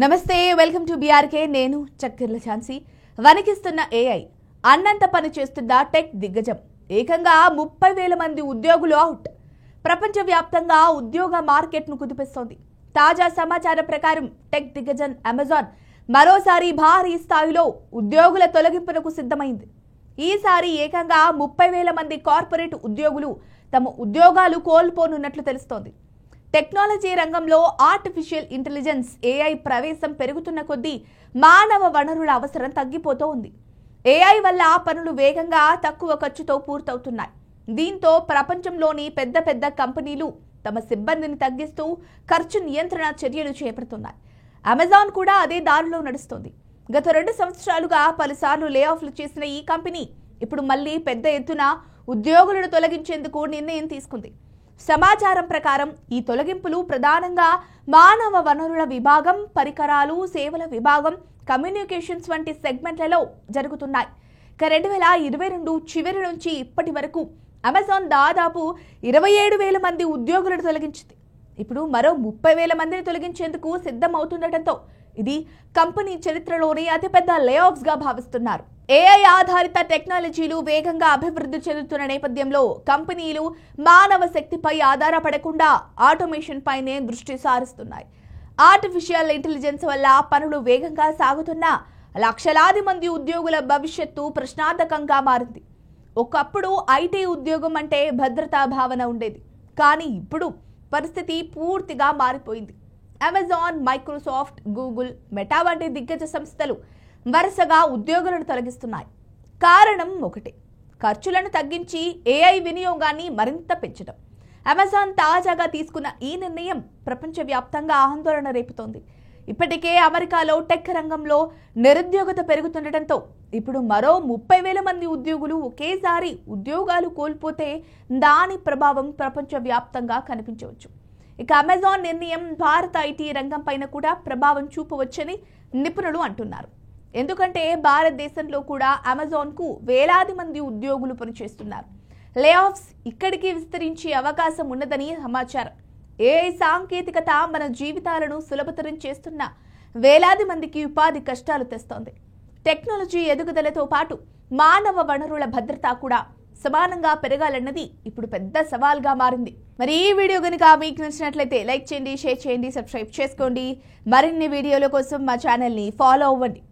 నమస్తే welcome to BRK నేను చక్కెర్ల ఛాన్సీ వణికిస్తున్న AI అన్నంత పని చేస్తున్న టెక్ దిగ్గజం ఏకంగా 30,000 మంది ఉద్యోగులు అవుట్ ప్రపంచవ్యాప్తంగా ఉద్యోగ మార్కెట్ను కుదిపిస్తోంది తాజా సమాచారం ప్రకారం టెక్ దిగ్గజం అమెజాన్ మరోసారి భారీ స్థాయిలో ఉద్యోగుల తొలగింపునకు సిద్ధమైంది ఈసారి ఏకంగా 30,000 మంది కార్పొరేట్ ఉద్యోగులు తమ ఉద్యోగాలు కోల్పోనున్నట్లు తెలుస్తోంది టెక్నాలజీ రంగంలో ఆర్టిఫిషియల్ ఇంటెలిజెన్స్ ఏఐ ప్రవేశం పెరుగుతున్న కొద్దీ మానవ వనరుల అవసరం తగ్గిపోతూ ఉంది ఏఐ వల్ల పనులు వేగంగా తక్కువ ఖర్చుతో పూర్తవుతున్నాయి దీంతో ప్రపంచంలోని పెద్ద కంపెనీలు తమ సిబ్బందిని తగ్గిస్తూ ఖర్చు నియంత్రణ చర్యలు చేపడుతున్నాయి అమెజాన్ కూడా అదే దారిలో నడుస్తోంది గత 2 సంవత్సరాలుగా పలుసార్లు లే ఆఫ్లు చేసిన ఈ కంపెనీ ఇప్పుడు మళ్లీ పెద్ద ఎత్తున ఉద్యోగులను తొలగించేందుకు నిర్ణయం తీసుకుంది సమాచారం ప్రకారం ఈ తొలగింపులు ప్రధానంగా మానవ వనరుల విభాగం పరికరాలు సేవల విభాగం కమ్యూనికేషన్స్ వంటి సెగ్మెంట్లలో జరుగుతున్నాయి 2022 చివరి నుంచి ఇప్పటి వరకు అమెజాన్ దాదాపు 27,000 మంది ఉద్యోగులను తొలగించింది ఇప్పుడు మరో 30,000 మందిని తొలగించేందుకు సిద్ధమవుతుండటంతో ఇది కంపెనీ చరిత్రలోనే అతిపెద్ద లే ఆఫ్స్ గా భావిస్తున్నారు ఏఐ ఆధారిత టెక్నాలజీలు వేగంగా అభివృద్ధి చెందుతున్న నేపథ్యంలో కంపెనీలు మానవ శక్తిపై ఆధారపడకుండా ఆటోమేషన్ పైనే దృష్టి సారిస్తున్నాయి ఆర్టిఫిషియల్ ఇంటెలిజెన్స్ వల్ల పనులు వేగంగా సాగుతున్నా లక్షలాది మంది ఉద్యోగుల భవిష్యత్తు ప్రశ్నార్థకంగా మారింది ఒకప్పుడు ఐటీ ఉద్యోగం అంటే భద్రతా భావన ఉండేది కానీ ఇప్పుడు పరిస్థితి పూర్తిగా మారిపోయింది అమెజాన్ మైక్రోసాఫ్ట్ గూగుల్ మెటా వంటి దిగ్గజ సంస్థలు వరుసగా ఉద్యోగులను తొలగిస్తున్నాయి కారణం ఒకటే ఖర్చులను తగ్గించి ఏఐ వినియోగాన్ని మరింత పెంచడం అమెజాన్ తాజాగా తీసుకున్న ఈ నిర్ణయం ప్రపంచవ్యాప్తంగా ఆందోళన రేపుతోంది ఇప్పటికే అమెరికాలో టెక్ రంగంలో నిరుద్యోగత పెరుగుతుండటంతో ఇప్పుడు మరో 30,000 మంది ఉద్యోగులు ఒకేసారి ఉద్యోగాలు కోల్పోతే దాని ప్రభావం ప్రపంచవ్యాప్తంగా కనిపించవచ్చు ఇక అమెజాన్ నిర్ణయం భారత ఐటీ రంగం పైన కూడా ప్రభావం చూపవచ్చని నిపుణులు అంటున్నారు ఎందుకంటే భారతదేశంలో కూడా అమెజాన్కు వేలాది మంది ఉద్యోగులు పనిచేస్తున్నారు లే ఆఫ్స్ ఇక్కడికి విస్తరించే అవకాశం ఉన్నదని సమాచారం ఏఐ సాంకేతికత మన జీవితాలను సులభతరం చేస్తున్న వేలాది మందికి ఉపాధి కష్టాలు తెస్తోంది టెక్నాలజీ ఎదుగుదలతో పాటు మానవ వనరుల భద్రత కూడా సమానంగా పెరగాలన్నది ఇప్పుడు పెద్ద సవాల్గా మారింది మరి ఈ వీడియో కనుక మీకు నచ్చినట్లయితే లైక్ చేయండి షేర్ చేయండి సబ్స్క్రైబ్ చేసుకోండి మరిన్ని వీడియోల కోసం మా ఛానల్ని ఫాలో అవ్వండి